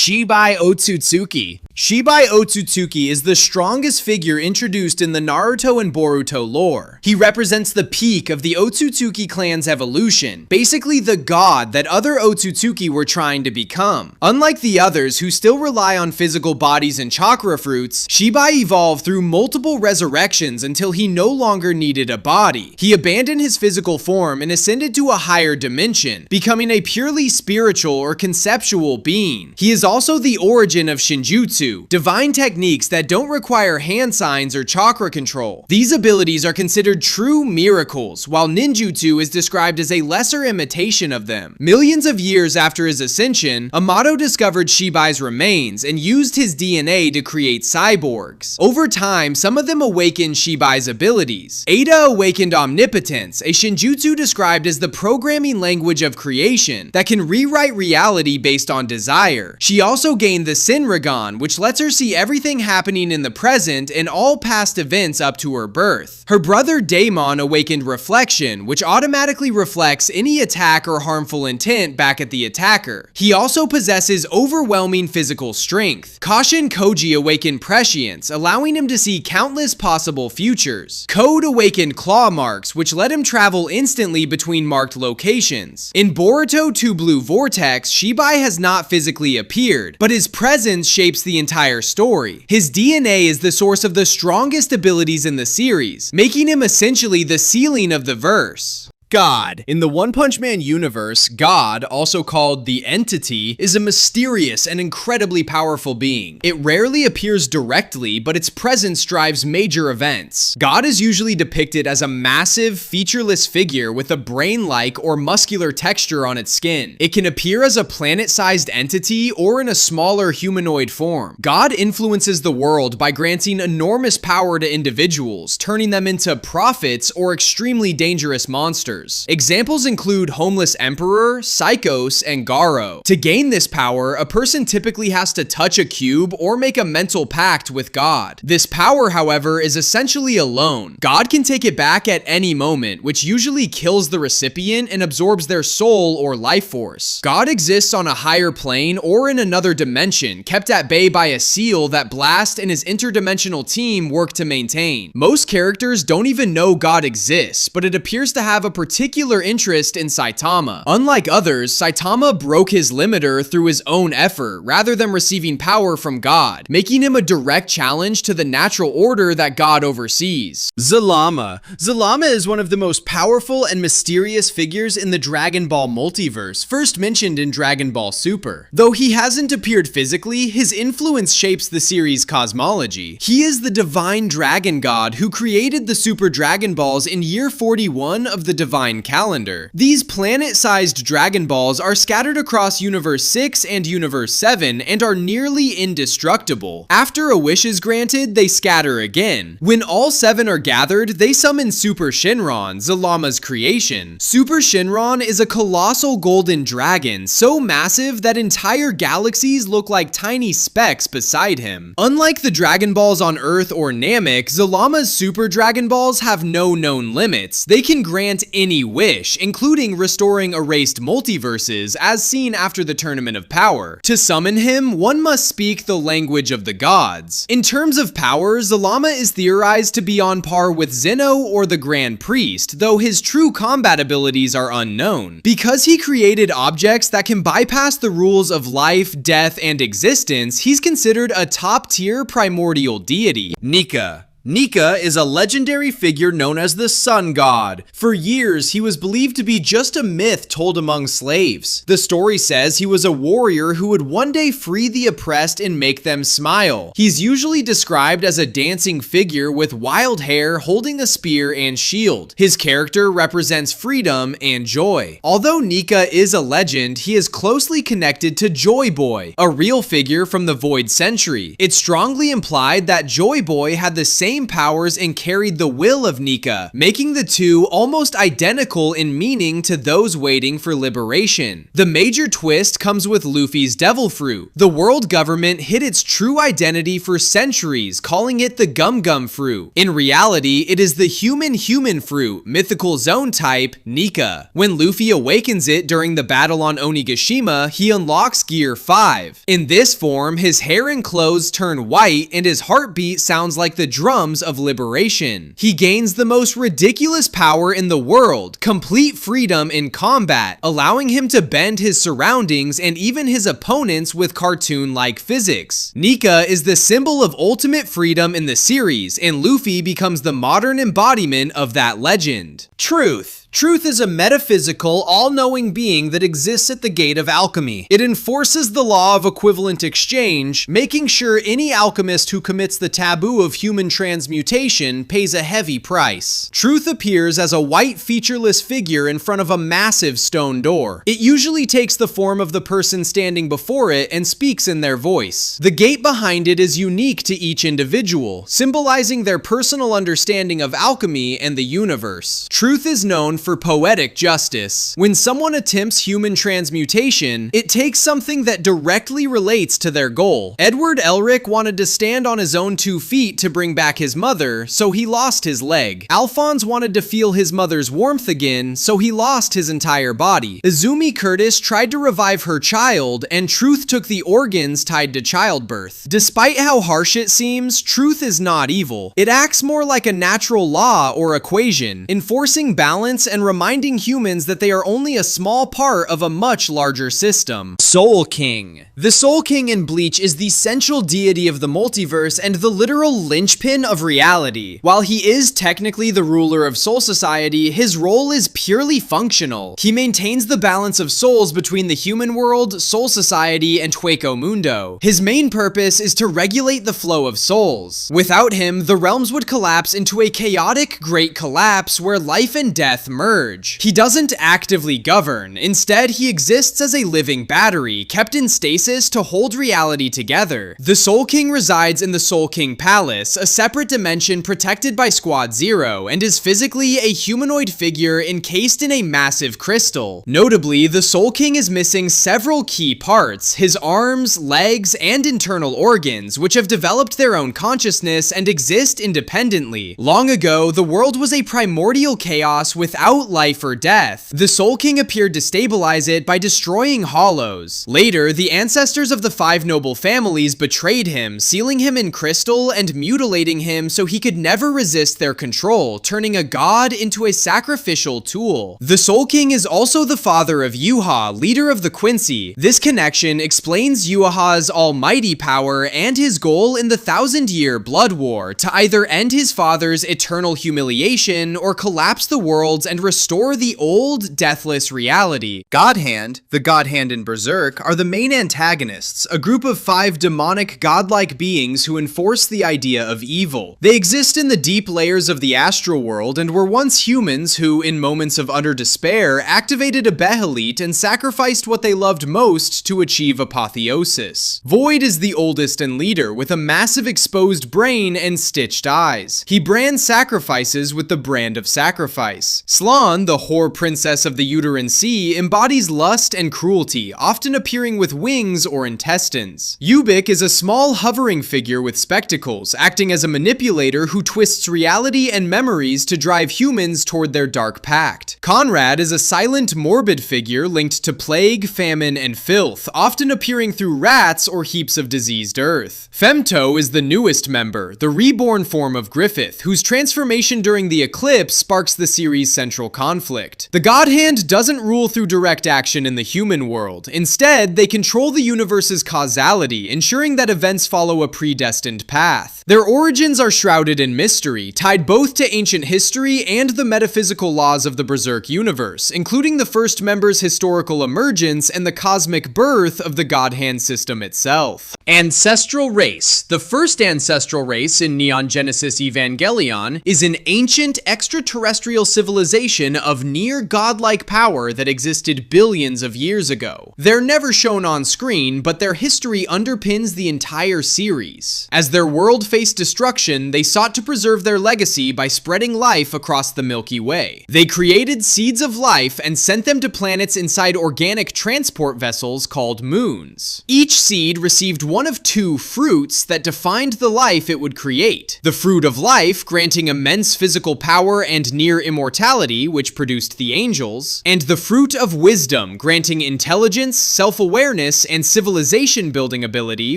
Shibai Otsutsuki. Shibai Otsutsuki is the strongest figure introduced in the Naruto and Boruto lore. He represents the peak of the Otsutsuki clan's evolution, basically the god that other Otsutsuki were trying to become. Unlike the others who still rely on physical bodies and chakra fruits, Shibai evolved through multiple resurrections until he no longer needed a body. He abandoned his physical form and ascended to a higher dimension, becoming a purely spiritual or conceptual being. He is also the origin of Shinjutsu, divine techniques that don't require hand signs or chakra control. These abilities are considered true miracles, while ninjutsu is described as a lesser imitation of them. Millions of years after his ascension, Amato discovered Shibai's remains and used his DNA to create cyborgs. Over time, some of them awakened Shibai's abilities. Ada awakened omnipotence, a Shinjutsu described as the programming language of creation that can rewrite reality based on desire. She also gained the Senrigan, which lets her see everything happening in the present and all past events up to her birth. Her brother Daemon awakened Reflection, which automatically reflects any attack or harmful intent back at the attacker. He also possesses overwhelming physical strength. Kashin Koji awakened Prescience, allowing him to see countless possible futures. Code awakened Claw Marks, which let him travel instantly between marked locations. In Boruto 2 Blue Vortex, Shibai has not physically appeared, but his presence shapes the entire story. His DNA is the source of the strongest abilities in the series, making him essentially the ceiling of the verse. God. In the One Punch Man universe, God, also called the Entity, is a mysterious and incredibly powerful being. It rarely appears directly, but its presence drives major events. God is usually depicted as a massive, featureless figure with a brain-like or muscular texture on its skin. It can appear as a planet-sized entity or in a smaller humanoid form. God influences the world by granting enormous power to individuals, turning them into prophets or extremely dangerous monsters. Examples include Homeless Emperor, Psychos, and Garo. To gain this power, a person typically has to touch a cube or make a mental pact with God. This power, however, is essentially a loan. God can take it back at any moment, which usually kills the recipient and absorbs their soul or life force. God exists on a higher plane or in another dimension, kept at bay by a seal that Blast and his interdimensional team work to maintain. Most characters don't even know God exists, but it appears to have a particular interest in Saitama. Unlike others, Saitama broke his limiter through his own effort rather than receiving power from God, making him a direct challenge to the natural order that God oversees. Zalama. Zalama is one of the most powerful and mysterious figures in the Dragon Ball multiverse, first mentioned in Dragon Ball Super. Though he hasn't appeared physically, his influence shapes the series' cosmology. He is the divine dragon god who created the Super Dragon Balls in year 41 of the divine calendar. These planet-sized Dragon Balls are scattered across Universe 6 and Universe 7 and are nearly indestructible. After a wish is granted, they scatter again. When all 7 are gathered, they summon Super Shenron, Zalama's creation. Super Shenron is a colossal golden dragon, so massive that entire galaxies look like tiny specks beside him. Unlike the Dragon Balls on Earth or Namek, Zalama's Super Dragon Balls have no known limits. They can grant any wish, including restoring erased multiverses as seen after the Tournament of Power. To summon him, one must speak the language of the gods. In terms of power, Zalama is theorized to be on par with Zeno or the Grand Priest, though his true combat abilities are unknown. Because he created objects that can bypass the rules of life, death, and existence, he's considered a top-tier primordial deity. Nika. Nika is a legendary figure known as the Sun God. For years, he was believed to be just a myth told among slaves. The story says he was a warrior who would one day free the oppressed and make them smile. He's usually described as a dancing figure with wild hair, holding a spear and shield. His character represents freedom and joy. Although Nika is a legend, he is closely connected to Joy Boy, a real figure from the Void Century. It's strongly implied that Joy Boy had the same same powers and carried the will of Nika, making the two almost identical in meaning to those waiting for liberation. The major twist comes with Luffy's Devil Fruit. The world government hid its true identity for centuries, calling it the Gum Gum Fruit. In reality, it is the human fruit, mythical zone type, Nika. When Luffy awakens it during the battle on Onigashima, he unlocks Gear 5. In this form, his hair and clothes turn white and his heartbeat sounds like the drums of liberation. He gains the most ridiculous power in the world, complete freedom in combat, allowing him to bend his surroundings and even his opponents with cartoon-like physics. Nika is the symbol of ultimate freedom in the series, and Luffy becomes the modern embodiment of that legend. Truth. Truth is a metaphysical, all-knowing being that exists at the gate of alchemy. It enforces the law of equivalent exchange, making sure any alchemist who commits the taboo of human transmutation pays a heavy price. Truth appears as a white featureless figure in front of a massive stone door. It usually takes the form of the person standing before it and speaks in their voice. The gate behind it is unique to each individual, symbolizing their personal understanding of alchemy and the universe. Truth is known for poetic justice. When someone attempts human transmutation, it takes something that directly relates to their goal. Edward Elric wanted to stand on his own 2 feet to bring back his mother, so he lost his leg. Alphonse wanted to feel his mother's warmth again, so he lost his entire body. Izumi Curtis tried to revive her child, and Truth took the organs tied to childbirth. Despite how harsh it seems, Truth is not evil. It acts more like a natural law or equation, enforcing balance and reminding humans that they are only a small part of a much larger system. Soul King. The Soul King in Bleach is the central deity of the multiverse and the literal linchpin of reality. While he is technically the ruler of Soul Society, his role is purely functional. He maintains the balance of souls between the human world, Soul Society, and Hueco Mundo. His main purpose is to regulate the flow of souls. Without him, the realms would collapse into a chaotic great collapse where life and death merge. He doesn't actively govern. Instead, he exists as a living battery, kept in stasis to hold reality together. The Soul King resides in the Soul King Palace, a separate dimension protected by Squad Zero, and is physically a humanoid figure encased in a massive crystal. Notably, the Soul King is missing several key parts: his arms, legs, and internal organs, which have developed their own consciousness and exist independently. Long ago, the world was a primordial chaos without life or death. The Soul King appeared to stabilize it by destroying hollows. Later, the ancestors of the 5 noble families betrayed him, sealing him in crystal and mutilating him so he could never resist their control, turning a god into a sacrificial tool. The Soul King is also the father of Yuha, leader of the Quincy. This connection explains Yuha's almighty power and his goal in the 1,000-year Blood War, to either end his father's eternal humiliation or collapse the worlds and restore the old, deathless reality. God Hand, the God Hand in Berserk, are the main antagonists, a group of 5 demonic, godlike beings who enforce the idea of evil. They exist in the deep layers of the astral world and were once humans who, in moments of utter despair, activated a Behelit and sacrificed what they loved most to achieve apotheosis. Void is the oldest and leader, with a massive exposed brain and stitched eyes. He brands sacrifices with the brand of sacrifice. Slan, the whore princess of the uterine sea, embodies lust and cruelty, often appearing with wings or intestines. Ubik is a small hovering figure with spectacles, acting as a manipulator who twists reality and memories to drive humans toward their dark pact. Conrad is a silent, morbid figure linked to plague, famine, and filth, often appearing through rats or heaps of diseased earth. Femto is the newest member, the reborn form of Griffith, whose transformation during the eclipse sparks the series' central conflict. The God Hand doesn't rule through direct action in the human world. Instead, they control the universe's causality, ensuring that events follow a predestined path. Their origins are shrouded in mystery, tied both to ancient history and the metaphysical laws of the Berserk universe, including the first member's historical emergence and the cosmic birth of the God Hand system itself. Ancestral race. The first ancestral race in Neon Genesis Evangelion is an ancient extraterrestrial civilization civilization of near godlike power that existed billions of years ago. They're never shown on screen, but their history underpins the entire series. As their world faced destruction, they sought to preserve their legacy by spreading life across the Milky Way. They created seeds of life and sent them to planets inside organic transport vessels called moons. Each seed received one of two fruits that defined the life it would create. The fruit of life, granting immense physical power and near immortality, which produced the angels, and the fruit of wisdom, granting intelligence, self-awareness, and civilization-building ability,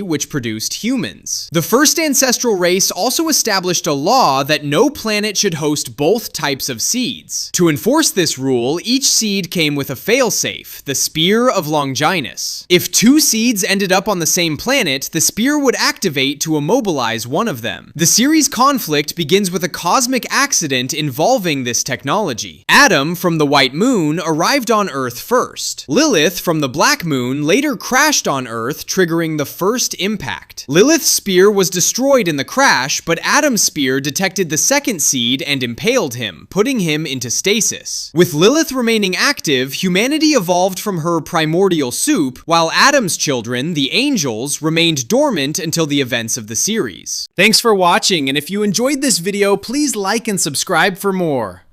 which produced humans. The first ancestral race also established a law that no planet should host both types of seeds. To enforce this rule, each seed came with a failsafe, the Spear of Longinus. If two seeds ended up on the same planet, the spear would activate to immobilize one of them. The series' conflict begins with a cosmic accident involving this technology. Adam, from the White Moon, arrived on Earth first. Lilith, from the Black Moon, later crashed on Earth, triggering the first impact. Lilith's spear was destroyed in the crash, but Adam's spear detected the second seed and impaled him, putting him into stasis. With Lilith remaining active, humanity evolved from her primordial soup, while Adam's children, the angels, remained dormant until the events of the series. Thanks for watching, and if you enjoyed this video, please like and subscribe for more.